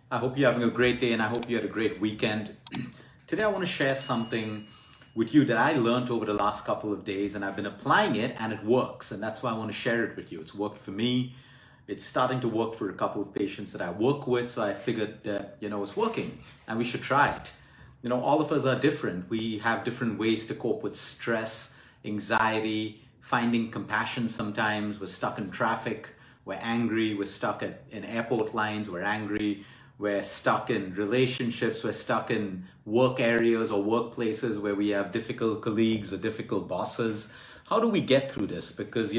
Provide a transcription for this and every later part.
I hope you're having a great day and I hope you had a great weekend. Today, I want to share something with you that I learned over the last couple of days and I've been applying it and it works. And that's why I want to share it with you. It's worked for me. It's starting to work for a couple of patients that I work with. So I figured that, it's working and we should try it. All of us are different. We have different ways to cope with stress, anxiety, finding compassion sometimes. We're stuck in traffic. We're angry. We're stuck in airport lines. We're angry. We're stuck in relationships. We're stuck in work areas or workplaces where we have difficult colleagues or difficult bosses. How do we get through this? Because,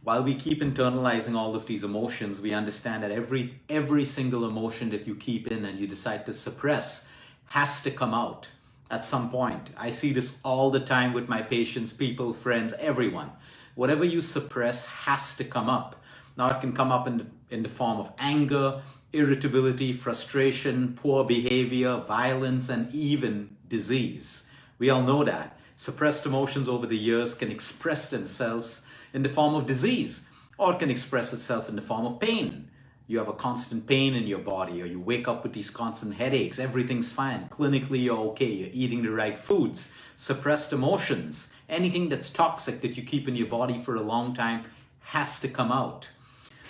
while we keep internalizing all of these emotions, we understand that every single emotion that you keep in and you decide to suppress has to come out at some point. I see this all the time with my patients, people, friends, everyone. Whatever you suppress has to come up. Now it can come up in the form of anger, irritability, frustration, poor behavior, violence, and even disease. We all know that. Suppressed emotions over the years can express themselves in the form of disease, or it can express itself in the form of pain. You have a constant pain in your body, or you wake up with these constant headaches, everything's fine. Clinically, you're okay, you're eating the right foods. Suppressed emotions, anything that's toxic that you keep in your body for a long time has to come out.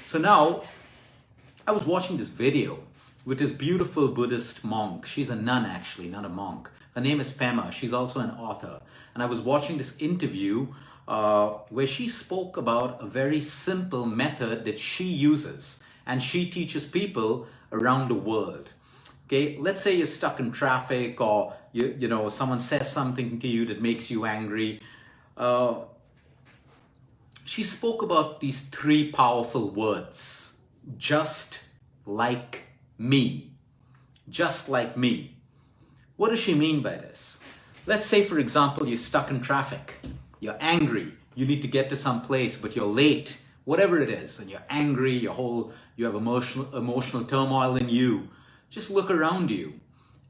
So now, I was watching this video with this beautiful Buddhist monk. She's a nun actually, not a monk. Her name is Pema. She's also an author. And I was watching this interview where she spoke about a very simple method that she uses. And she teaches people around the world. Okay, let's say you're stuck in traffic or someone says something to you that makes you angry. She spoke about these three powerful words. Just like me. Just like me. What does she mean by this? Let's say, for example, you're stuck in traffic. You're angry. You need to get to some place, but you're late. Whatever it is, and you're angry, you have emotional turmoil in you. Just look around you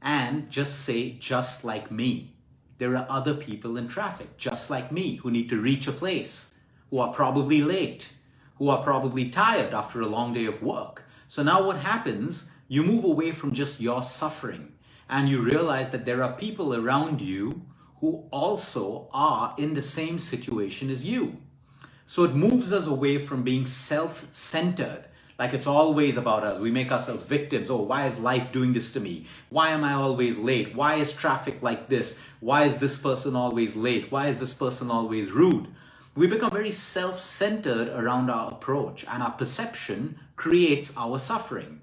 and just say, just like me. There are other people in traffic, just like me, who need to reach a place, who are probably late, who are probably tired after a long day of work. So now what happens, you move away from just your suffering and you realize that there are people around you who also are in the same situation as you. So it moves us away from being self-centered, like it's always about us. We make ourselves victims. Oh, why is life doing this to me? Why am I always late? Why is traffic like this? Why is this person always late? Why is this person always rude? We become very self-centered around our approach, and our perception creates our suffering.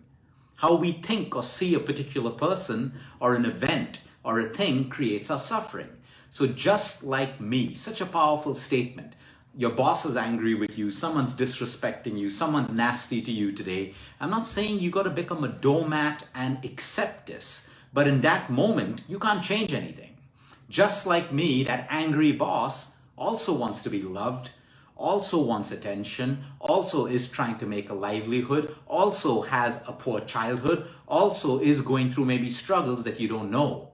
How we think or see a particular person or an event or a thing creates our suffering. So just like me, such a powerful statement. Your boss is angry with you, someone's disrespecting you, someone's nasty to you today. I'm not saying you got to become a doormat and accept this, but in that moment, you can't change anything. Just like me, that angry boss also wants to be loved, also wants attention, also is trying to make a livelihood, also has a poor childhood, also is going through maybe struggles that you don't know.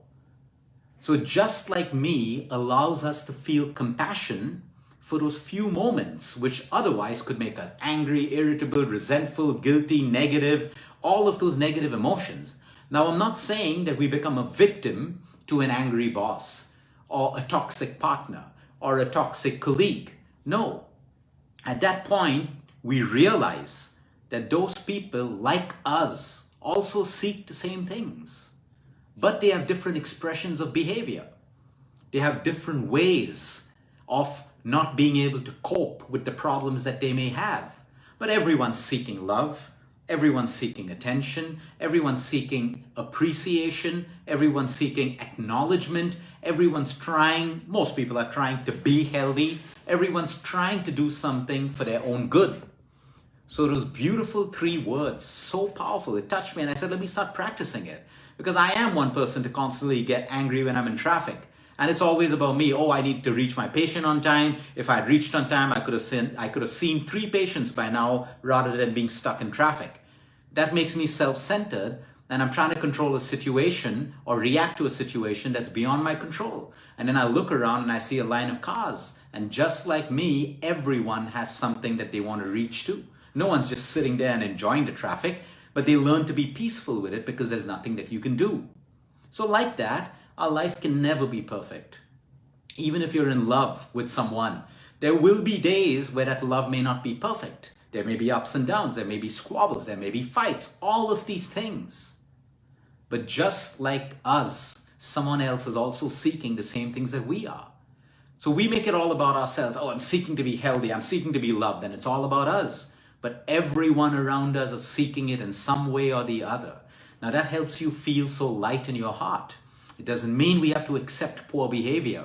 So just like me allows us to feel compassion for those few moments which otherwise could make us angry, irritable, resentful, guilty, negative, all of those negative emotions. Now, I'm not saying that we become a victim to an angry boss or a toxic partner or a toxic colleague. No. At that point, we realize that those people, like us, also seek the same things. But they have different expressions of behavior. They have different ways of not being able to cope with the problems that they may have. But everyone's seeking love, everyone's seeking attention, everyone's seeking appreciation, everyone's seeking acknowledgement, most people are trying to be healthy, everyone's trying to do something for their own good. So those beautiful three words, so powerful, it touched me and I said, let me start practicing it. Because I am one person to constantly get angry when I'm in traffic. And it's always about me. Oh, I need to reach my patient on time. If I had reached on time, I could have seen 3 patients by now rather than being stuck in traffic. That makes me self-centered, and I'm trying to control a situation or react to a situation that's beyond my control. And then I look around and I see a line of cars. And just like me, everyone has something that they want to reach to. No one's just sitting there and enjoying the traffic. but they learn to be peaceful with it because there's nothing that you can do. So like that, our life can never be perfect. Even if you're in love with someone, there will be days where that love may not be perfect. There may be ups and downs, there may be squabbles, there may be fights, all of these things. But just like us, someone else is also seeking the same things that we are. So we make it all about ourselves. Oh, I'm seeking to be healthy, I'm seeking to be loved, and it's all about us. But everyone around us is seeking it in some way or the other. Now that helps you feel so light in your heart. It doesn't mean we have to accept poor behavior.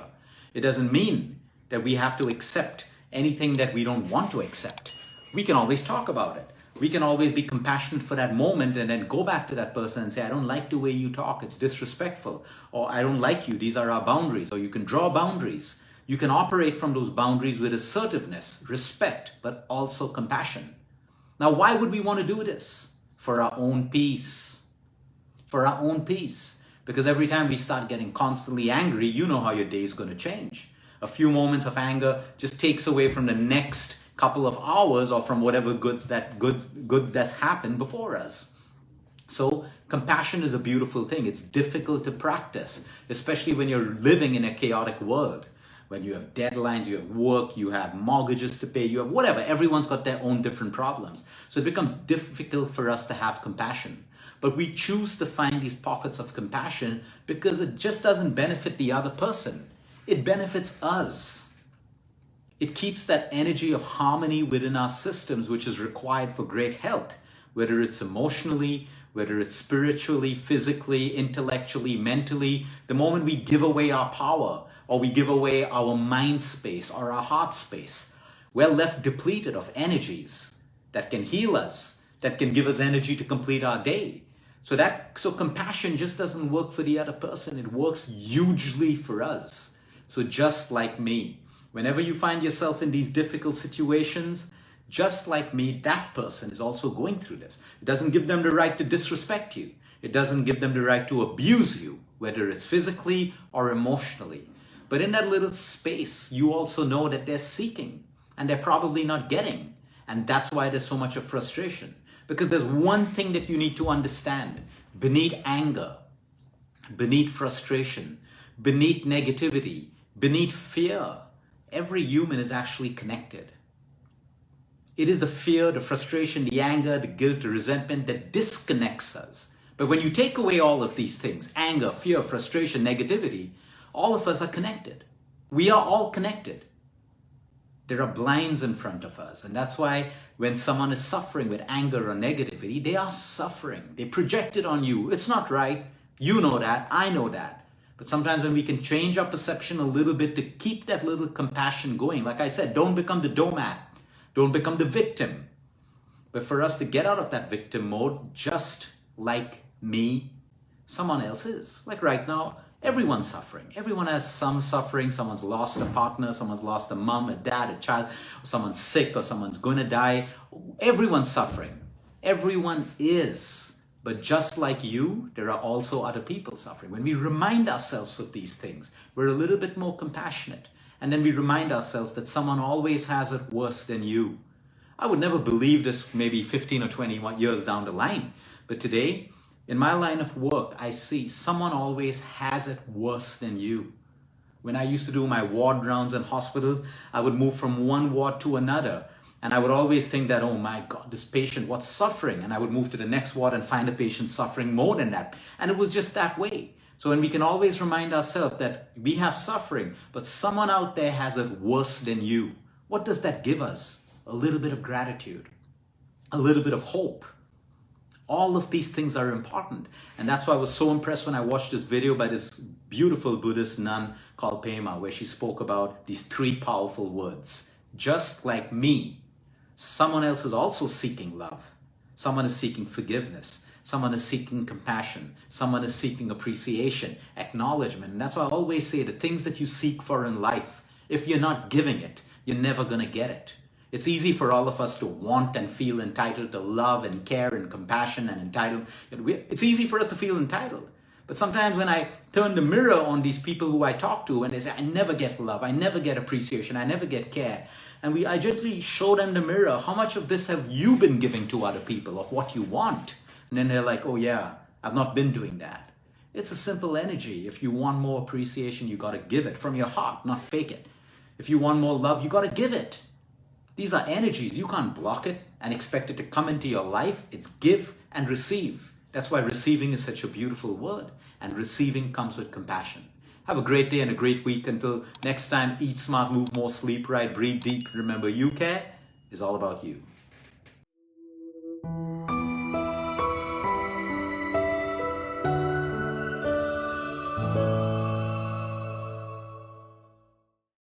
It doesn't mean that we have to accept anything that we don't want to accept. We can always talk about it. We can always be compassionate for that moment and then go back to that person and say, I don't like the way you talk, it's disrespectful. Or I don't like you, these are our boundaries. Or you can draw boundaries. You can operate from those boundaries with assertiveness, respect, but also compassion. Now, why would we want to do this? For our own peace. For our own peace. Because every time we start getting constantly angry, you know how your day is going to change. A few moments of anger just takes away from the next couple of hours or from whatever good that's happened before us. So compassion is a beautiful thing. It's difficult to practice, especially when you're living in a chaotic world. When you have deadlines, you have work, you have mortgages to pay, you have whatever. Everyone's got their own different problems. So it becomes difficult for us to have compassion. But we choose to find these pockets of compassion because it just doesn't benefit the other person. It benefits us. It keeps that energy of harmony within our systems, which is required for great health, whether it's emotionally, whether it's spiritually, physically, intellectually, mentally. The moment we give away our power, or we give away our mind space or our heart space, we're left depleted of energies that can heal us, that can give us energy to complete our day. So compassion just doesn't work for the other person. It works hugely for us. So just like me, whenever you find yourself in these difficult situations, just like me, that person is also going through this. It doesn't give them the right to disrespect you. It doesn't give them the right to abuse you, whether it's physically or emotionally. But in that little space, you also know that they're seeking and they're probably not getting. And that's why there's so much of frustration. Because there's one thing that you need to understand. Beneath anger, beneath frustration, beneath negativity, beneath fear, every human is actually connected. It is the fear, the frustration, the anger, the guilt, the resentment that disconnects us. But when you take away all of these things, anger, fear, frustration, negativity, all of us are connected. We are all connected. There are blinds in front of us. And that's why when someone is suffering with anger or negativity, they are suffering. They project it on you. It's not right. You know that. I know that. But sometimes when we can change our perception a little bit to keep that little compassion going, like I said, don't become the doormat. Don't become the victim. But for us to get out of that victim mode, just like me, someone else is. Like right now, everyone's suffering. Everyone has some suffering. Someone's lost a partner. Someone's lost a mom, a dad, a child. Someone's sick or someone's going to die. Everyone's suffering. Everyone is. But just like you, there are also other people suffering. When we remind ourselves of these things, we're a little bit more compassionate. And then we remind ourselves that someone always has it worse than you. I would never believe this maybe 15 or 20 years down the line. But today, in my line of work, I see someone always has it worse than you. When I used to do my ward rounds in hospitals, I would move from one ward to another. And I would always think that, oh my God, this patient, what's suffering? And I would move to the next ward and find a patient suffering more than that. And it was just that way. So when we can always remind ourselves that we have suffering, but someone out there has it worse than you, what does that give us? A little bit of gratitude, a little bit of hope. All of these things are important. And that's why I was so impressed when I watched this video by this beautiful Buddhist nun called Pema, where she spoke about these 3 powerful words. Just like me, someone else is also seeking love. Someone is seeking forgiveness. Someone is seeking compassion. Someone is seeking appreciation, acknowledgement. And that's why I always say the things that you seek for in life, if you're not giving it, you're never going to get it. It's easy for all of us to want and feel entitled to love and care and compassion and entitled. It's easy for us to feel entitled. But sometimes when I turn the mirror on these people who I talk to and they say, I never get love, I never get appreciation, I never get care. And I gently show them the mirror. How much of this have you been giving to other people of what you want? And then they're like, oh yeah, I've not been doing that. It's a simple energy. If you want more appreciation, you got to give it from your heart, not fake it. If you want more love, you got to give it. These are energies. You can't block it and expect it to come into your life. It's give and receive. That's why receiving is such a beautiful word. And receiving comes with compassion. Have a great day and a great week. Until next time, eat smart, move more, sleep right, breathe deep. Remember, you care is all about you.